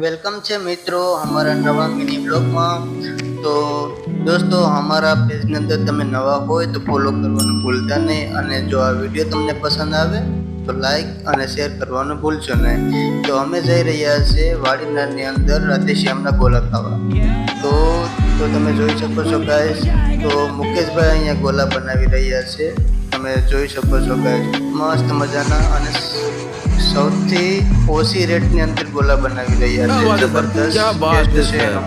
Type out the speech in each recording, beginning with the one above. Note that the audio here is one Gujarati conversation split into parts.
वेलकम છે મિત્રો हमारा नवा मिनी ब्लॉग में। तो दोस्तों हमारा पेज ની અંદર તમે નવા હોય તો ફોલો કરવાનું ભૂલતા નહીં, અને જો આ વિડીયો તમને પસંદ આવે તો લાઈક અને શેર કરવાનું ભૂલશો નહીં। તો અમે જઈ રહ્યા છીએ વાડીનારની અંદર રાધેશ્યામના ગોલા ખાવા। તો તમે જોઈ શકો છો ગાઈસ, તો મુકેશભાઈ અહીંયા ગોલા બનાવી રહ્યા છે। તમે જોઈ શકો છો ગાઈસ, મસ્ત મજાના અને સૌથી ઓછી રેટની અંદર ગોલા બનાવી રહ્યા છે। જબરદસ્ત ટેસ્ટ છે એનો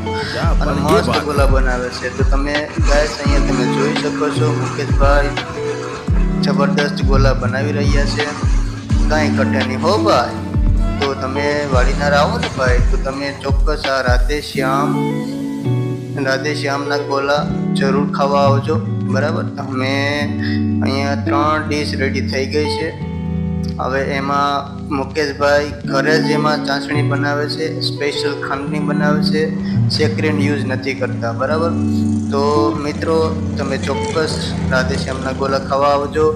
અને મસ્ત ગોલા બનાવે છે। તો તમે ગાઈસ અહીંયા તમે જોઈ શકો છો મુકેશભાઈ જબરદસ્ત ગોલા બનાવી રહ્યા છે, કાંઈ ઘટે નહીં હો ભાઈ। તો તમે વાડીનાર આવો ને ભાઈ, તો તમે ચોક્કસ આ રાધેશ્યામના ગોલા જરૂર ખાવા આવજો, બરાબર। અમે અહીંયા 3 ડીશ રેડી થઈ ગઈ છે। હવે એમાં મુકેશભાઈ ઘરે જ એમાં ચાસણી બનાવે છે, સ્પેશિયલ ખાંડની બનાવે છે, સેક્રેન યુઝ નથી કરતા, બરાબર। તો મિત્રો તમે ચોક્કસ રાધેશ્યામના ગોલા ખાવા આવજો,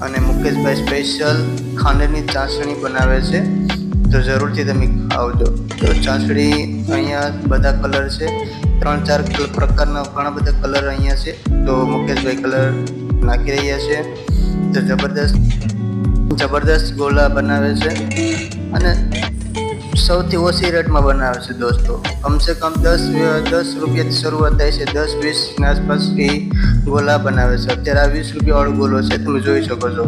અને મુકેશભાઈ સ્પેશિયલ ખાંડની ચાસણી બનાવે છે, તો જરૂરથી તમે આવજો। તો ચાસણી અહીંયા બધા કલર છે, 3-4 પ્રકારના ઘણા બધા કલર અહીંયા છે। તો મુકેશભાઈ કલર નાખી રહ્યા છે, તો જબરદસ્ત ગોલા બનાવે છે અને સૌથી ઓછી રેટમાં બનાવે છે દોસ્તો। કમસે કમ 10 રૂપિયાથી શરૂઆત થાય છે, 10-20 આસપાસ એ ગોલા બનાવે છે। અત્યારે આ 20 રૂપિયાવાળો ગોલો છે, તમે જોઈ શકો છો।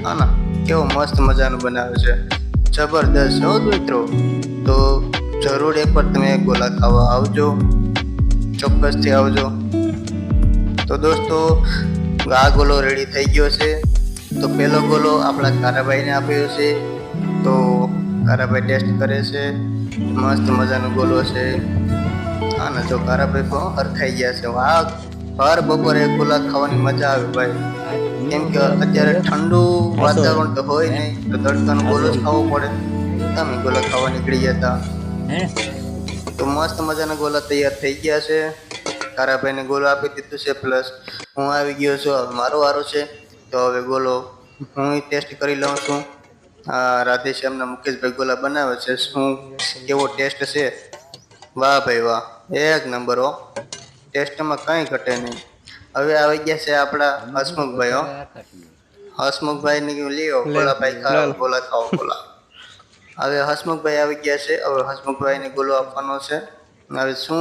હા ના, કેવો મસ્ત મજાનું બનાવે છે, જબરદસ્ત હો મિત્રો। તો જરૂર એકવાર તમે ગોલા ખાવા આવજો, ચોક્કસથી આવજો। તો દોસ્તો આ ગોલો રેડી થઈ ગયો છે। તો પહેલો ગોલો આપણા કારાભાઈને આપ્યો છે, તો કારાભાઈ ટેસ્ટ કરે છે, મસ્ત મજાનો ગોલો છે। હા ને, જો કારાભાઈ પણ હરખાઈ ગયા છે। વાહ, ભર બપોરે ગોલા ખાવાની મજા આવે ભાઈ, કેમ કે અત્યારે ઠંડુ વાતાવરણ તો હોય નહીં, તો તડકાનો ગોલો જ ખાવો પડે। તમે ગોલા ખાવા નીકળી ગયા હતા, તો મસ્ત મજાના ગોલા તૈયાર થઈ ગયા છે। કારાભાઈને ગોલો આપી દીધું છે, પ્લસ હું આવી ગયો છું, હવે મારો વારો છે। તો હવે ગોલો હું ટેસ્ટ કરી લઉં છું। રાધેશ્યામના મુકેશભાઈ ગોલા બનાવે છે, શું કેવો ટેસ્ટ છે? વાહ ભાઈ વાહ, એક નંબર હો, ટેસ્ટમાં કંઈ ઘટે નહીં। હવે આવી ગયા છે આપણા હસમુખભાઈ હો, હસમુખભાઈને લ્યો ગોલા ભાઈ ખાઓ, ગોલા ખાઓ ગોલા। હવે હસમુખભાઈ આવી ગયા છે, હવે હસમુખભાઈને ગોલો આપવાનો છે। હવે શું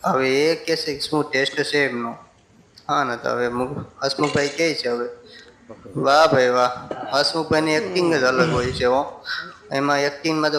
હવે એ કહેશે શું ટેસ્ટ છે એમનો। હા ને, તો હવે હસમુખભાઈ કહે છે હવે, વાહ ભાઈ વાહ, હસમુખભાઈની એક્ટિંગ જ અલગ હોય છે હો, એમાં એક્ટિંગમાં તો